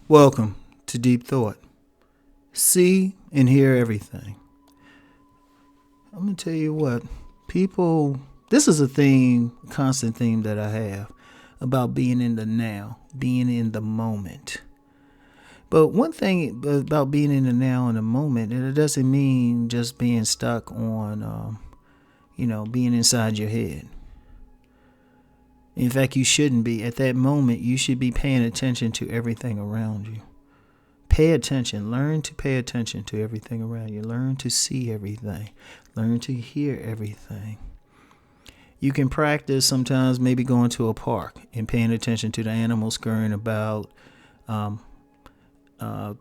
Welcome to Deep Thought. See and hear everything. I'm going to tell you what, people, this is a theme, constant theme that I have about being in the now, being in the moment. But one thing about being in the now and the moment, it doesn't mean just being stuck on, being inside your head. In fact, you shouldn't be. At that moment, you should be paying attention to everything around you. Pay attention. Learn to pay attention to everything around you. Learn to see everything. Learn to hear everything. You can practice sometimes maybe going to a park and paying attention to the animals scurrying about,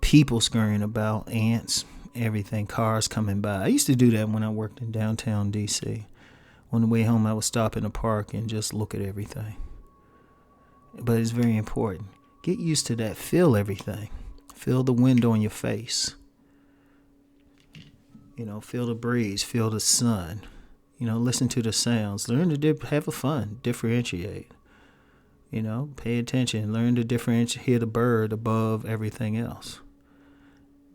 people scurrying about, ants, everything, cars coming by. I used to do that when I worked in downtown D.C. On the way home, I would stop in the park and just look at everything. But it's very important. Get used to that. Feel everything. Feel the wind on your face. Feel the breeze. Feel the sun. Listen to the sounds. Learn to have a fun. Differentiate. Pay attention. Learn to differentiate. Hear the bird above everything else.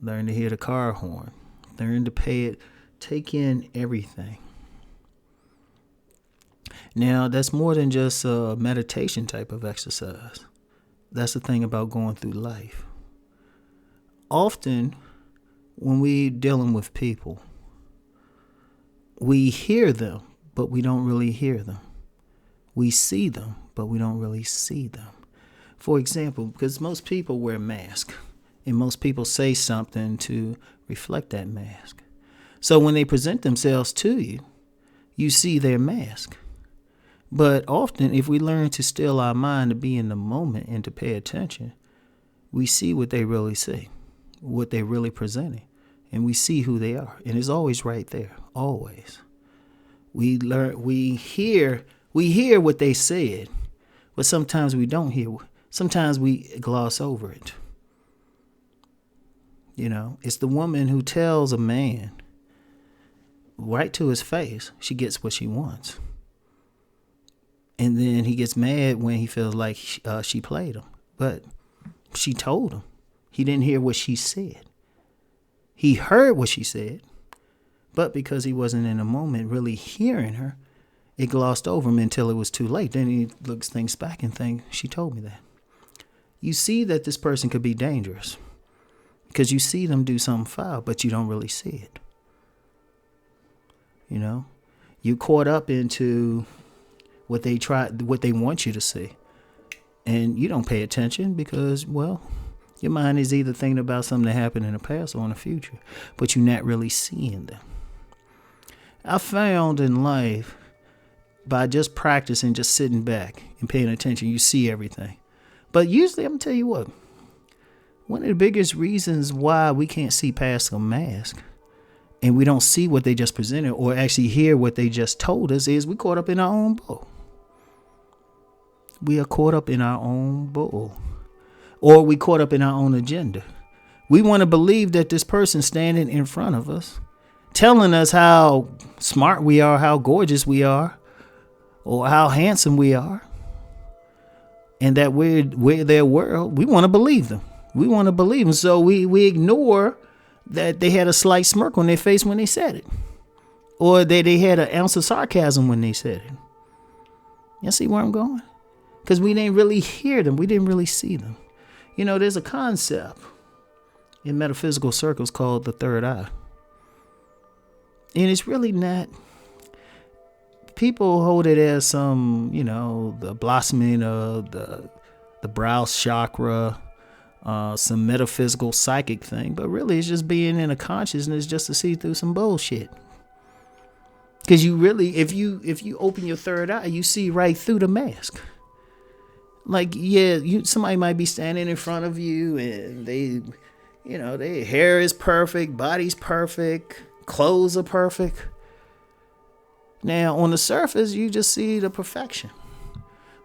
Learn to hear the car horn. Learn to take in everything. Now, that's more than just a meditation type of exercise. That's the thing about going through life. Often, when we're dealing with people, we hear them, but we don't really hear them. We see them, but we don't really see them. For example, because most people wear masks, and most people say something to reflect that mask. So when they present themselves to you, you see their mask. But often, if we learn to still our mind to be in the moment and to pay attention, we see what they really see, what they're really presenting, and we see who they are. And it's always right there, always. We hear what they said, but sometimes we don't hear. Sometimes we gloss over it. It's the woman who tells a man right to his face she gets what she wants. And then he gets mad when he feels like she played him. But she told him. He didn't hear what she said. He heard what she said. But because he wasn't in the moment really hearing her, it glossed over him until it was too late. Then he thinks back and thinks, she told me that. You see that this person could be dangerous. Because you see them do something foul, but you don't really see it. You're caught up into what they want you to see. And you don't pay attention because, your mind is either thinking about something that happened in the past or in the future, but you're not really seeing them. I found in life, by just practicing, just sitting back and paying attention, you see everything. But usually, I'm going to tell you what, one of the biggest reasons why we can't see past a mask and we don't see what they just presented or actually hear what they just told us is we're caught up in our own bull. We are caught up in our own bull. Or we caught up in our own agenda. We want to believe that this person standing in front of us, telling us how smart we are, how gorgeous we are, or how handsome we are, and that we're their world, we want to believe them. We want to believe them. So we ignore that they had a slight smirk on their face when they said it. Or that they had an ounce of sarcasm when they said it. You see where I'm going? Because we didn't really hear them. We didn't really see them. There's a concept in metaphysical circles called the third eye. And it's really not. People hold it as some, the blossoming of the brow chakra, some metaphysical psychic thing. But really, it's just being in a consciousness just to see through some bullshit. Because you really, if you open your third eye, you see right through the mask. Like, somebody might be standing in front of you and they, their hair is perfect, body's perfect, clothes are perfect. Now, on the surface, you just see the perfection.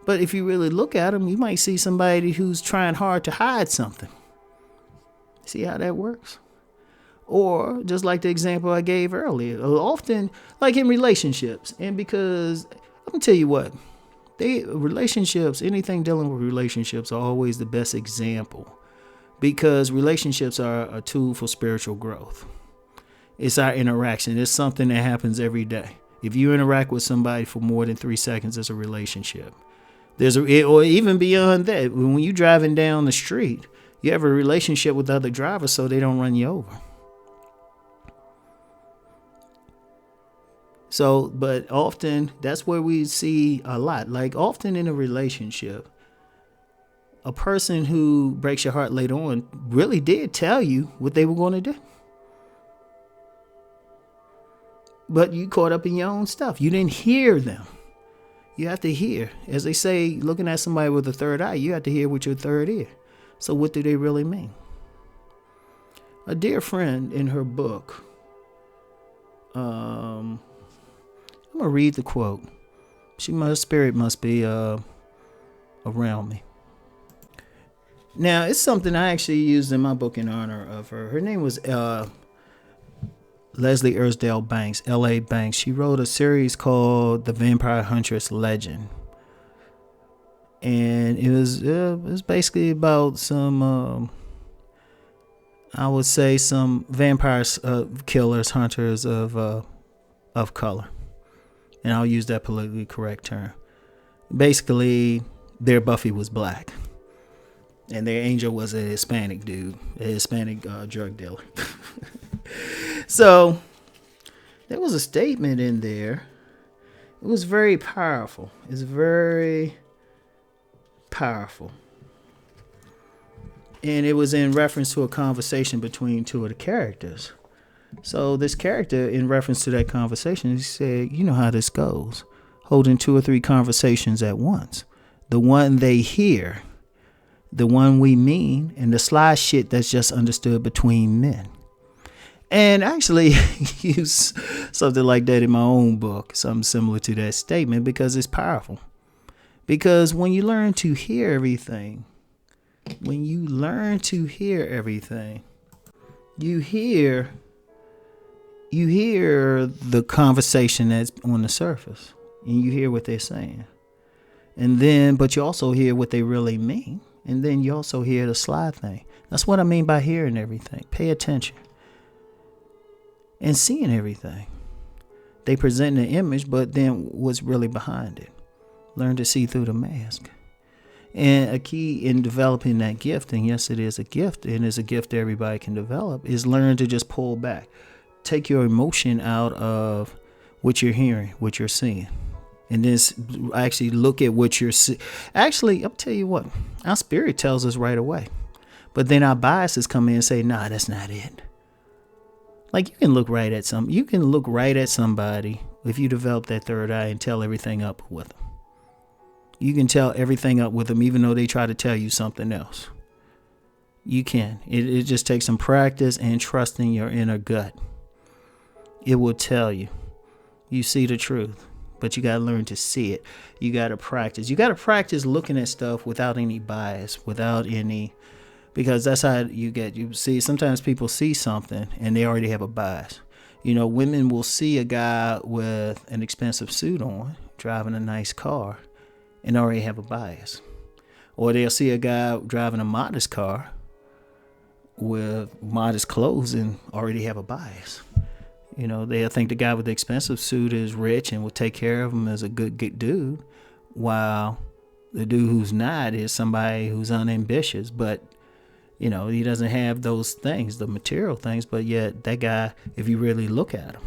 But if you really look at them, you might see somebody who's trying hard to hide something. See how that works? Or just like the example I gave earlier, often like in relationships. And because I'm gonna tell you what, relationships, anything dealing with relationships are always the best example, because relationships are a tool for spiritual growth. It's our interaction. It's something that happens every day. If you interact with somebody for more than 3 seconds, it's a relationship. Or even beyond that, when you're driving down the street, you have a relationship with other drivers so they don't run you over. So, but often that's where we see a lot. Like often in a relationship, a person who breaks your heart later on really did tell you what they were going to do. But you caught up in your own stuff. You didn't hear them. You have to hear. As they say, looking at somebody with a third eye, you have to hear with your third ear. So what do they really mean? A dear friend in her book, I'm going to read the quote. Spirit must be around me. Now, it's something I actually used in my book in honor of her. Her name was Leslie Ersdale Banks, L.A. Banks. She wrote a series called The Vampire Huntress Legend. And it was basically about some, I would say, some vampire killers, hunters of color. And I'll use that politically correct term. Basically, their Buffy was black. And their angel was a Hispanic dude, a Hispanic drug dealer. So, there was a statement in there. It was very powerful. It's very powerful. And it was in reference to a conversation between two of the characters. So this character, in reference to that conversation, he said, you know how this goes. Holding 2 or 3 conversations at once. The one they hear, the one we mean, and the sly shit that's just understood between men. And actually use something like that in my own book, something similar to that statement, because it's powerful. Because when you learn to hear everything, you hear the conversation that's on the surface, and you hear what they're saying. And then, but you also hear what they really mean. And then you also hear the sly thing. That's what I mean by hearing everything. Pay attention. And seeing everything. They present an image, but then what's really behind it? Learn to see through the mask. And a key in developing that gift, and yes, it is a gift, and it's a gift everybody can develop, is learn to just pull back. Take your emotion out of what you're hearing, what you're seeing. And then actually look at what you're seeing. Actually, I'll tell you what, our spirit tells us right away. But then our biases come in and say, nah, that's not it. Like you can look right at somebody if you develop that third eye and tell everything up with them. You can tell everything up with them even though they try to tell you something else. You can. It just takes some practice and trusting your inner gut. It will tell you. You see the truth. But you got to learn to see it. You got to practice. You got to practice looking at stuff without any bias, because that's how you see, sometimes people see something and they already have a bias. You know, women will see a guy with an expensive suit on, driving a nice car, and already have a bias. Or they'll see a guy driving a modest car with modest clothes and already have a bias. You know, they'll think the guy with the expensive suit is rich and will take care of him as a good dude, while the dude who's not is somebody who's unambitious, but, you know, he doesn't have those things, the material things, but yet that guy, if you really look at him,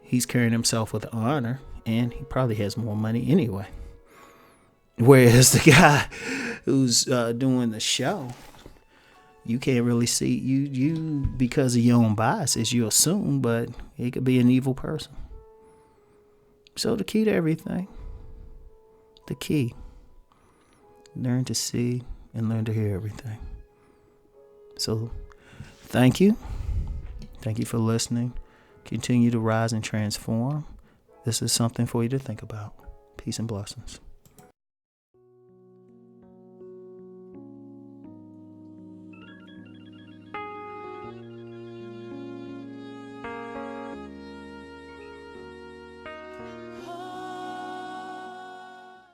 he's carrying himself with honor, and he probably has more money anyway. Whereas the guy who's doing the show, you can't really see you because of your own biases, you assume, but he could be an evil person. So the key to everything, learn to see and learn to hear everything. So thank you for listening. Continue to rise and transform. This is something for you to think about. Peace and blessings.